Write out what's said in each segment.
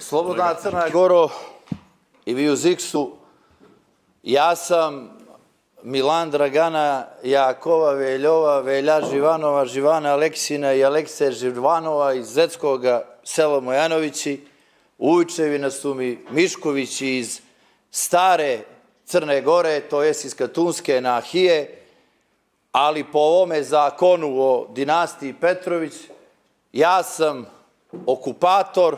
Slobodna Crna Goro i vi u Ziksu, ja sam Milan Dragana, Jakova Veljova, Velja Živanova, Živana Aleksina i Alekse Živanova iz Zetskoga sela Mojanovići, Ujčevina su mi Miškovići iz stare Crne Gore, to jest iz Katunske nahije, ali po ovome zakonu o dinastiji Petrović, ja sam okupator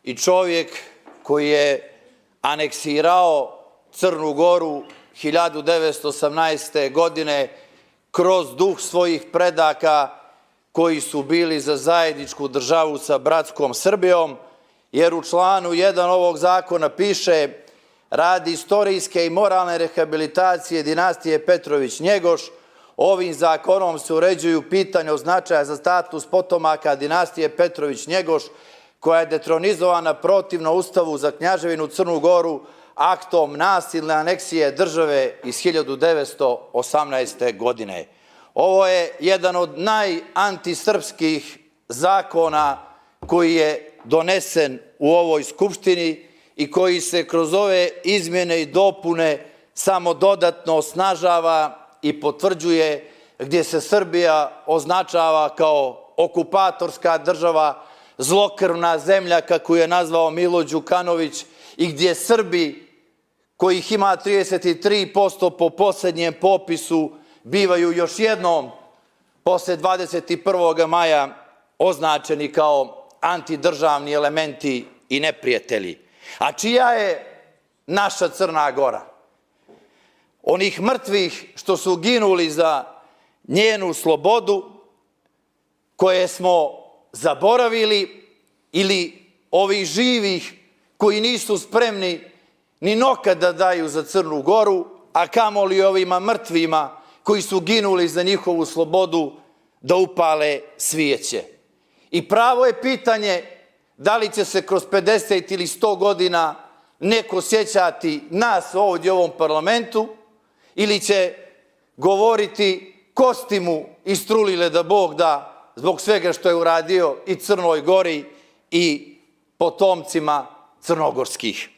i čovjek koji je aneksirao Crnu Goru 1918. godine kroz duh svojih predaka koji su bili za zajedničku državu sa bratskom Srbijom, jer u članu 1 ovog zakona piše: radi istorijske i moralne rehabilitacije dinastije Petrović-Njegoš, ovim zakonom se uređuju pitanja od značaja za status potomaka dinastije Petrović-Njegoš, koja je detronizovana protivno Ustavu za Knjaževinu Crnu Goru aktom nasilne aneksije države iz 1918. godine. Ovo je jedan od najantisrpskih zakona koji je donesen u ovoj Skupštini i koji se kroz ove izmjene i dopune samo dodatno osnažava i potvrđuje, gdje se Srbija označava kao okupatorska država, zlokrvna zemlja, kako je nazvao Milo Đukanović, i gdje Srbi, kojih ima 33% po posljednjem popisu, bivaju još jednom posle 21. maja označeni kao antidržavni elementi i neprijatelji. A čija je naša Crna Gora? Onih mrtvih što su ginuli za njenu slobodu, koje smo zaboravili, ili ovih živih koji nisu spremni ni noka da daju za Crnu Goru, a kamoli ovima mrtvima koji su ginuli za njihovu slobodu da upale svijeće. I pravo je pitanje da li će se kroz 50 ili 100 godina neko sjećati nas ovdje u ovom parlamentu, ili će govoriti kosti mu istrulile da Bog da zbog svega što je uradio i Crnoj Gori i potomcima crnogorskih.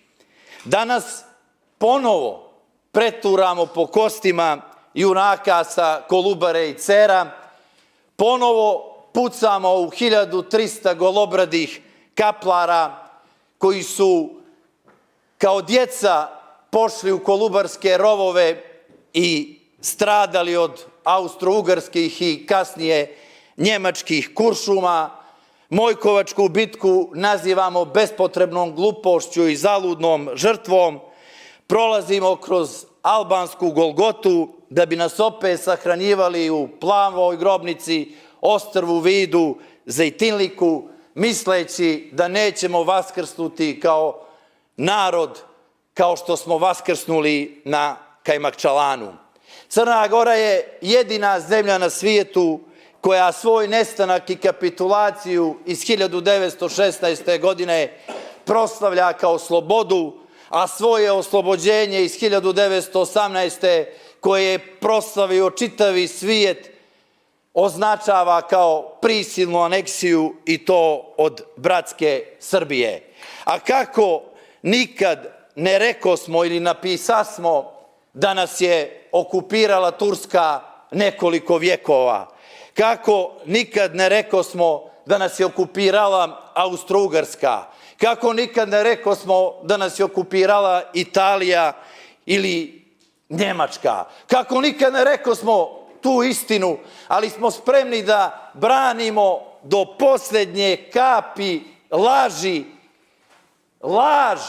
Danas ponovo preturamo po kostima junaka sa Kolubare i Cera, ponovo pucamo u 1300 golobradih kaplara koji su kao djeca pošli u kolubarske rovove i stradali od austro-ugarskih i kasnije njemačkih kuršuma. Mojkovačku bitku nazivamo bespotrebnom glupošću i zaludnom žrtvom. Prolazimo kroz albansku Golgotu da bi nas opet sahranjivali u Plavoj grobnici, Ostrvu, Vidu, Zejtinliku, misleći da nećemo vaskrsnuti kao narod kao što smo vaskrsnuli na Kajmakčalanu. Crna Gora je jedina zemlja na svijetu koja svoj nestanak i kapitulaciju iz 1916. godine proslavlja kao slobodu, a svoje oslobođenje iz 1918. koje je proslavio čitavi svijet označava kao prisilnu aneksiju, i to od bratske Srbije. A kako nikad ne rekosmo ili napisasmo da nas je okupirala Turska nekoliko vjekova? Kako nikad ne rekosmo da nas je okupirala Austro-Ugarska? Kako nikad ne rekosmo da nas je okupirala Italija ili Njemačka? Kako nikad ne rekosmo tu istinu, ali smo spremni da branimo do posljednje kapi laži, laž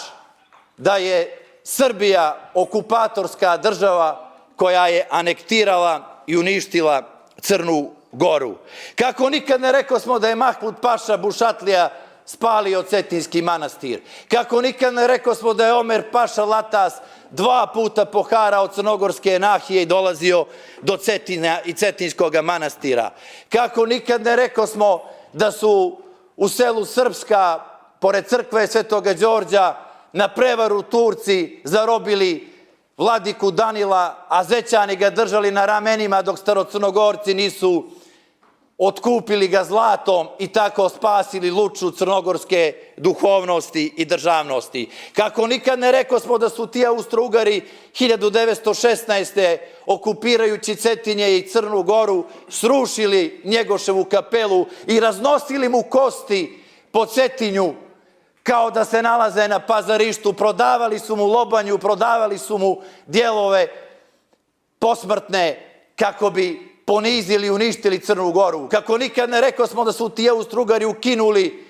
da je Srbija okupatorska država koja je anektirala i uništila Crnu Goru? Kako nikad ne rekosmo da je Mahmud Paša Bušatlija spalio Cetinski manastir? Kako nikad ne rekosmo da je Omer Paša Latas 2 puta poharao crnogorske nahije i dolazio do Cetina i Cetinskog manastira? Kako nikad ne rekosmo da su u selu Srpska, pored crkve Svetoga Đorđa, na prevaru Turci zarobili vladiku Danila, a Zećani ga držali na ramenima dok starocrnogorci nisu otkupili ga zlatom i tako spasili Luču, crnogorske duhovnosti i državnosti. Kako nikad ne rekao smo da su ti Austro-Ugari 1916. okupirajući Cetinje i Crnu Goru srušili Njegoševu kapelu i raznosili mu kosti po Cetinju kao da se nalaze na pazarištu, prodavali su mu lobanju, prodavali su mu dijelove posmrtne kako bi ponizili i uništili Crnu Goru. Kako nikad ne rekao smo da su ti Austro-Ugari ukinuli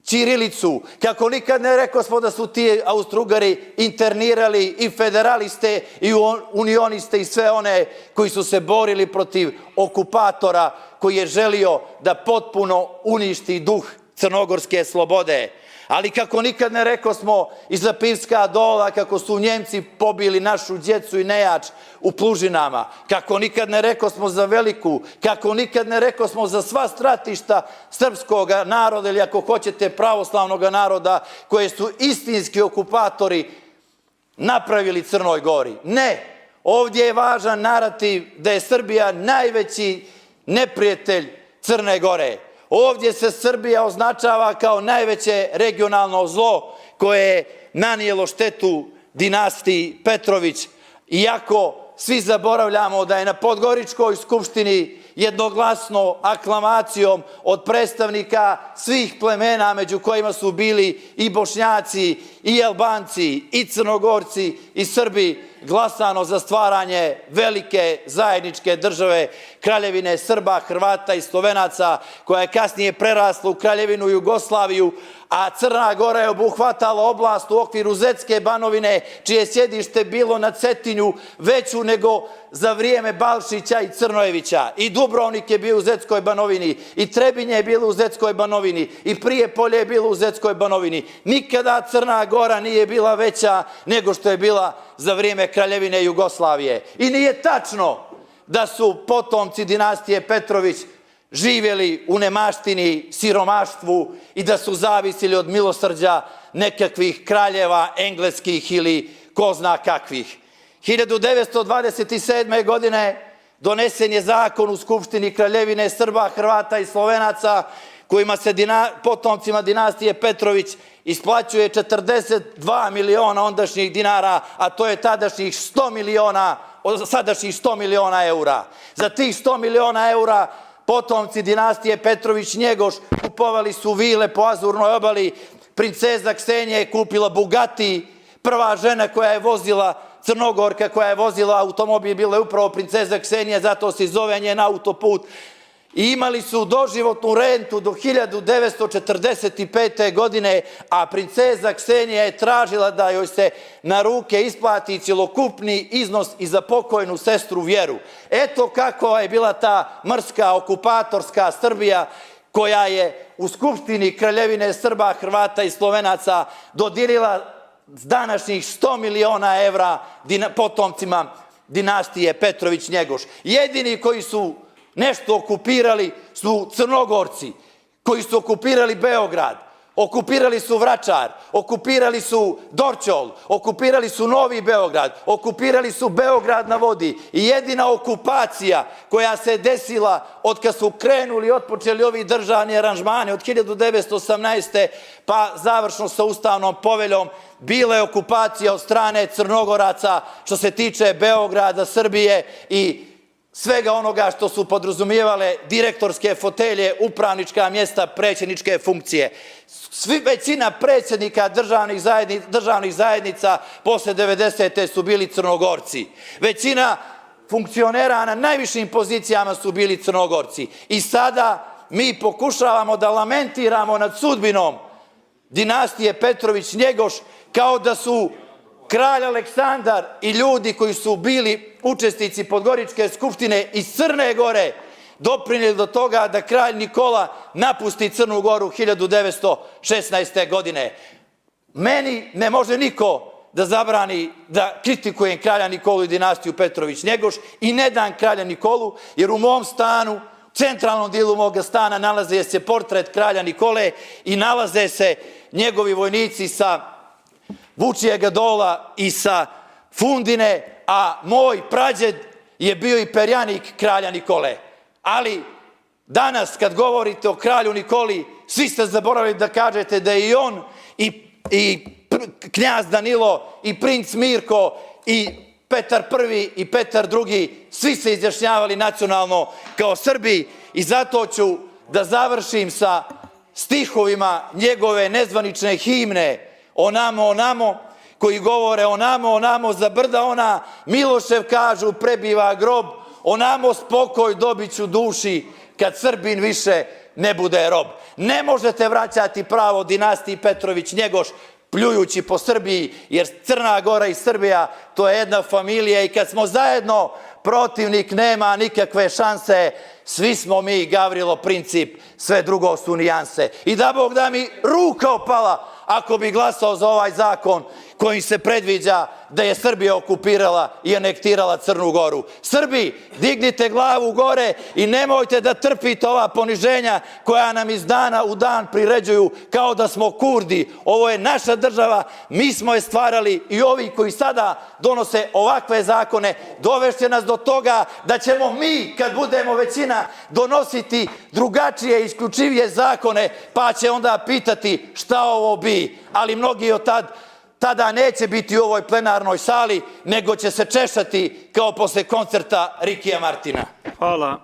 ćirilicu, kako nikad ne rekao smo da su ti Austro-Ugari internirali i federaliste i unioniste i sve one koji su se borili protiv okupatora koji je želio da potpuno uništi duh crnogorske slobode. Ali kako nikad ne rekao smo i za Pivska Dola kako su Njemci pobili našu djecu i nejač u Plužinama, kako nikad ne rekao smo za Veliku, kako nikad ne rekao smo za sva stratišta srpskog naroda ili ako hoćete pravoslavnog naroda koje su istinski okupatori napravili Crnoj Gori. Ne, ovdje je važan narativ da je Srbija najveći neprijatelj Crne Gore. Ovdje se Srbija označava kao najveće regionalno zlo koje je nanijelo štetu dinastiji Petrović, iako svi zaboravljamo da je na Podgoričkoj skupštini jednoglasno aklamacijom od predstavnika svih plemena među kojima su bili i Bošnjaci, i Albanci, i Crnogorci, i Srbi glasano za stvaranje velike zajedničke države Kraljevine Srba, Hrvata i Slovenaca koja je kasnije prerasla u Kraljevinu Jugoslaviju, a Crna Gora je obuhvatala oblast u okviru Zetske banovine čije sjedište bilo na Cetinju veću nego za vrijeme Balšića i Crnojevića. I Dubrovnik je bio u Zetskoj banovini, i Trebinje je bilo u Zetskoj banovini, i Prijepolje je bilo u Zetskoj banovini. Nikada Crna Gora nije bila veća nego što je bila za vrijeme Kraljevine Jugoslavije. I nije tačno da su potomci dinastije Petrović živjeli u nemaštini, siromaštvu i da su zavisili od milosrđa nekakvih kraljeva engleskih ili ko zna kakvih. 1927. godine donesen je zakon u Skupštini Kraljevine Srba, Hrvata i Slovenaca kojima se potomcima dinastije Petrović isplaćuje 42 miliona ondašnjih dinara, a to je tadašnjih 100 miliona, sadašnjih 100 miliona eura. Za tih 100 miliona eura potomci dinastije Petrović-Njegoš kupovali su vile po Azurnoj obali, princeza Ksenija je kupila Bugatti, prva žena koja je vozila, Crnogorka koja je vozila automobil bila je upravo princeza Ksenija, zato se zove njen autoput. I imali su doživotnu rentu do 1945. godine, a princeza Ksenija je tražila da joj se na ruke isplati cjelokupni iznos i za pokojnu sestru Vjeru. Eto kako je bila ta mrska okupatorska Srbija koja je u Skupštini Kraljevine Srba, Hrvata i Slovenaca dodirila današnjih 100 miliona evra potomcima dinastije Petrović-Njegoš. Jedini koji su nešto okupirali su Crnogorci, koji su okupirali Beograd, okupirali su Vračar, okupirali su Dorćol, okupirali su Novi Beograd, okupirali su Beograd na vodi. I jedina okupacija koja se desila od kad su krenuli i otpočeli ovi državni aranžmani od 1918. pa završno sa Ustavnom poveljom, bila je okupacija od strane Crnogoraca što se tiče Beograda, Srbije i svega onoga što su podrazumijevale direktorske fotelje, upravnička mjesta, predsjedničke funkcije. Većina predsjednika državnih zajednica posle 90. su bili Crnogorci. Većina funkcionera na najvišim pozicijama su bili Crnogorci. I sada mi pokušavamo da lamentiramo nad sudbinom dinastije Petrović-Njegoš kao da su kralj Aleksandar i ljudi koji su bili učesnici Podgoričke skupštine iz Crne Gore doprinijeli do toga da kralj Nikola napusti Crnu Goru 1916. godine. Meni ne može niko da zabrani da kritikujem kralja Nikolu i dinastiju Petrović-Njegoš i ne dam kralja Nikolu, jer u mom stanu, u centralnom dijelu moga stana nalaze se portret kralja Nikole i nalaze se njegovi vojnici sa Vučijega Dola i sa Fundine, a moj prađed je bio i perjanik kralja Nikole. Ali danas kad govorite o kralju Nikoli, svi ste zaboravili da kažete da je i on i knjaz Danilo i princ Mirko i Petar I i Petar II, svi se izjašnjavali nacionalno kao Srbi i zato ću da završim sa stihovima njegove nezvanične himne Onamo, onamo, koji govore onamo, za brda ona, Milošev kažu prebiva grob, onamo spokoj dobit ću duši kad Srbin više ne bude rob. Ne možete vraćati pravo dinastiji Petrović-Njegoš pljujući po Srbiji, jer Crna Gora i Srbija to je jedna familija i kad smo zajedno protivnik nema nikakve šanse, svi smo mi Gavrilo Princip, sve drugo su nijanse. I da Bog da mi ruka opala ako bi glasao za ovaj zakon kojim se predviđa da je Srbija okupirala i anektirala Crnu Goru. Srbi, dignite glavu gore i nemojte da trpite ova poniženja koja nam iz dana u dan priređuju kao da smo Kurdi. Ovo je naša država, mi smo je stvarali i ovi koji sada donose ovakve zakone dovešće nas do toga da ćemo mi, kad budemo većina, donositi drugačije i isključivije zakone, pa će onda pitati šta ovo bi. Ali mnogi od tada neće biti u ovoj plenarnoj sali, nego će se češati kao posle koncerta Rikija Martina. Hvala.